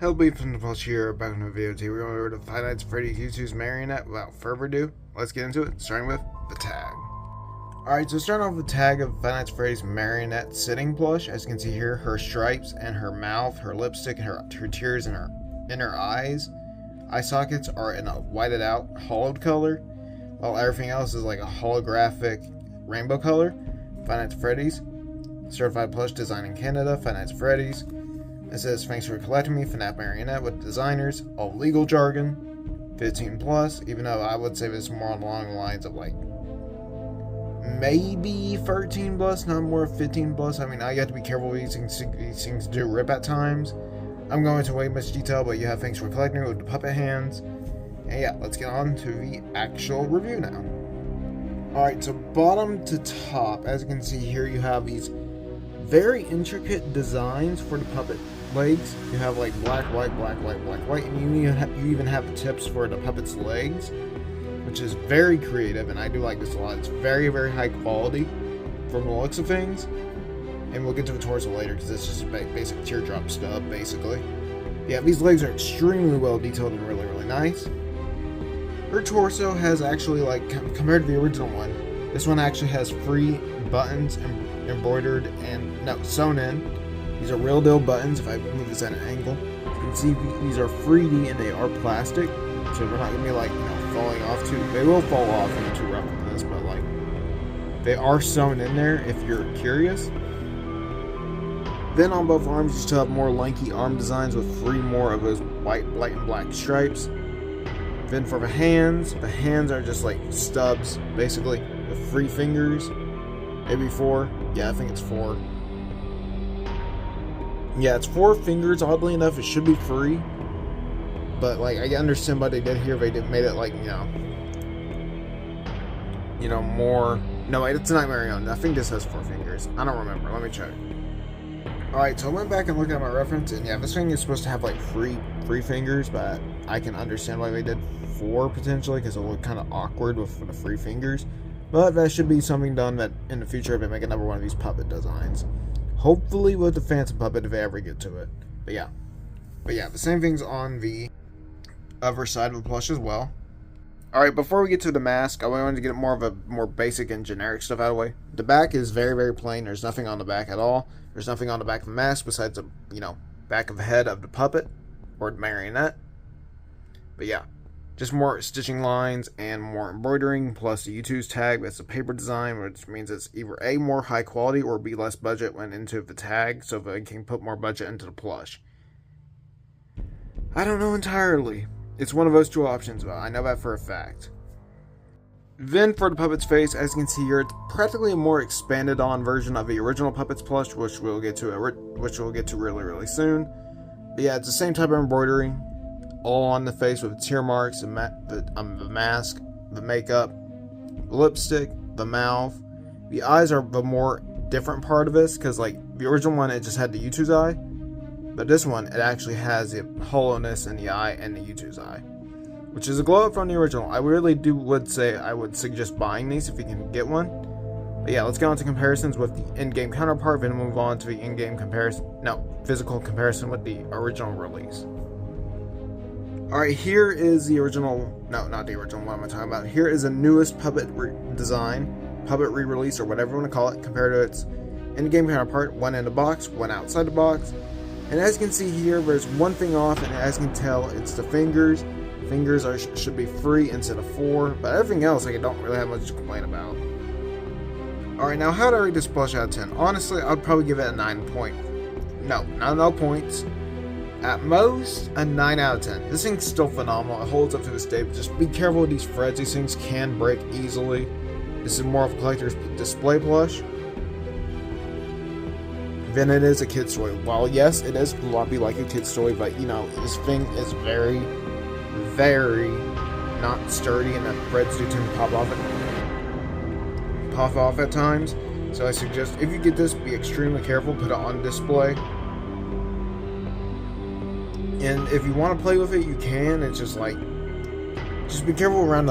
Hello, from the Plush here, back in the video today. We're going over to Five Nights at Freddy's Youtooz Marionette. Without further ado, let's get into it, starting with the tag. Alright, so starting off with the tag of Five Nights at Freddy's Marionette sitting plush. As you can see here, her stripes and her mouth, her lipstick, and her tears and her eyes, eye sockets are in a whited out, hollowed color, while everything else is like a holographic rainbow color. Five Nights at Freddy's, certified plush design in Canada, Five Nights at Freddy's. It says, thanks for collecting me, Fnaf Marionette with designers, all legal jargon, 15 plus, even though I would say this more along the lines of like, maybe 13 plus, not more 15 plus. I mean, I got to be careful with these things do rip at times. I'm going into way much detail, but you have thanks for collecting me with the puppet hands. And yeah, let's get on to the actual review now. Alright, so bottom to top, as you can see here, you have these very intricate designs for the puppet legs. You have like black, white, black, white, black, white, and you even have the tips for the puppet's legs, which is very creative, and I do like this a lot. It's very, very high quality from the looks of things, and we'll get to the torso later because it's just a basic teardrop stub, basically. Yeah, these legs are extremely well detailed and really, really nice. Her torso has actually, like, compared to the original one, this one actually has free buttons embroidered and sewn in. These are real deal buttons. If I move this at an angle, you can see these are 3D and they are plastic, so they're not gonna be like, falling off too. They will fall off if you're too rough with this, but like they are sewn in there if you're curious. Then on both arms, you still have more lanky arm designs with more of those white, light, and black stripes. Then for the hands are just like stubs, basically, with 3 fingers. Maybe 4. Yeah, I think it's 4. Yeah, it's 4 fingers. Oddly enough, it should be free. But like, I understand what they did here. They made it like, more. No, wait, it's not Marionette. I think this has 4 fingers. I don't remember. Let me check. Alright, so I went back and looked at my reference, and yeah, this thing is supposed to have like 3 fingers, but I can understand why they did 4 potentially, because it looked kind of awkward with the 3 fingers. But that should be something done that in the future if they make another one of these puppet designs. Hopefully with the Phantom puppet if they ever get to it. But yeah, the same thing's on the other side of the plush as well. Alright, before we get to the mask, I wanted to get more basic and generic stuff out of the way. The back is very, very plain. There's nothing on the back at all. There's nothing on the back of the mask besides the, back of the head of the puppet or the marionette. But yeah, just more stitching lines and more embroidering, plus the Youtooz tag. That's a paper design, which means it's either A, more high quality, or B, less budget went into the tag, so they can put more budget into the plush. I don't know entirely. It's one of those 2 options, but I know that for a fact. Then for the puppet's face, as you can see here, it's practically a more expanded on version of the original puppet's plush, which we'll get to really, really soon. But yeah, it's the same type of embroidery, all on the face with tear marks, the mask, the makeup, the lipstick, the mouth. The eyes are the more different part of this, because like the original one, it just had the Youtooz eye. But this one, it actually has the hollowness in the eye and the Youtooz eye, which is a glow up from the original. I really would say I would suggest buying these if you can get one. But yeah, let's get on to comparisons with the in-game counterpart, then move on to the in-game physical comparison with the original release. Alright, here is the original, not the original, what am I talking about? Here is the newest puppet puppet re-release, or whatever you want to call it, compared to its in-game counterpart, one in the box, one outside the box. And as you can see here, there's one thing off, and as you can tell, it's the fingers. Fingers should be 3 instead of 4, but everything else, I don't really have much to complain about. Alright, now how do I rate this plush out of 10? Honestly, I'd probably give it a 9 point. No points. At most, a 9 out of 10. This thing's still phenomenal. It holds up to this day, but just be careful with these threads. These things can break easily. This is more of a collector's display plush than it is a kid's toy. While yes, it is floppy like a kid's toy, but this thing is very, very not sturdy, and the threads do tend to pop off at times. So I suggest if you get this, be extremely careful. Put it on display. And if you want to play with it, you can. It's just be careful around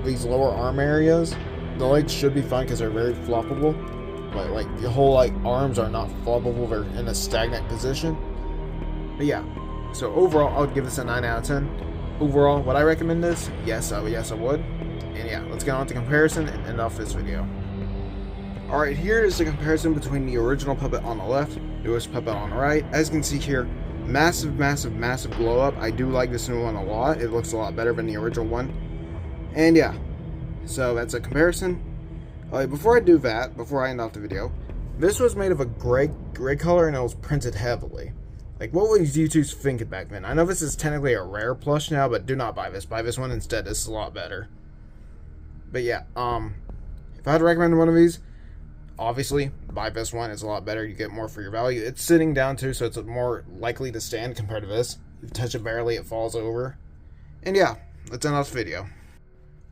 these lower arm areas. The legs should be fine because they're very floppable. But like the whole arms are not floppable; they're in a stagnant position. But yeah, So overall, I would give this a 9 out of 10. Overall, would I recommend this? Yes, I would. And yeah, let's get on to comparison and end off this video. Alright, here is the comparison between the original puppet on the left, newest puppet on the right. As you can see here, massive glow up. I do like this new one a lot. It looks a lot better than the original one. And yeah, so that's a comparison. Before I do that, before I end off the video, this was made of a gray color and it was printed heavily. Like, what was Youtooz thinking back then? I know this is technically a rare plush now, but do not buy this. Buy this one instead. This is a lot better. But yeah, if I had to recommend one of these, obviously, buy this one. It's a lot better. You get more for your value. It's sitting down too, so it's more likely to stand compared to this. If you touch it barely, it falls over. And yeah, let's end off the video.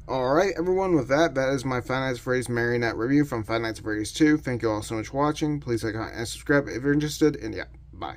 Alright, everyone, with that is my Five Nights at Freddy's Marionette review from Five Nights at Freddy's 2. Thank you all so much for watching. Please like, comment, and subscribe if you're interested. And yeah, bye.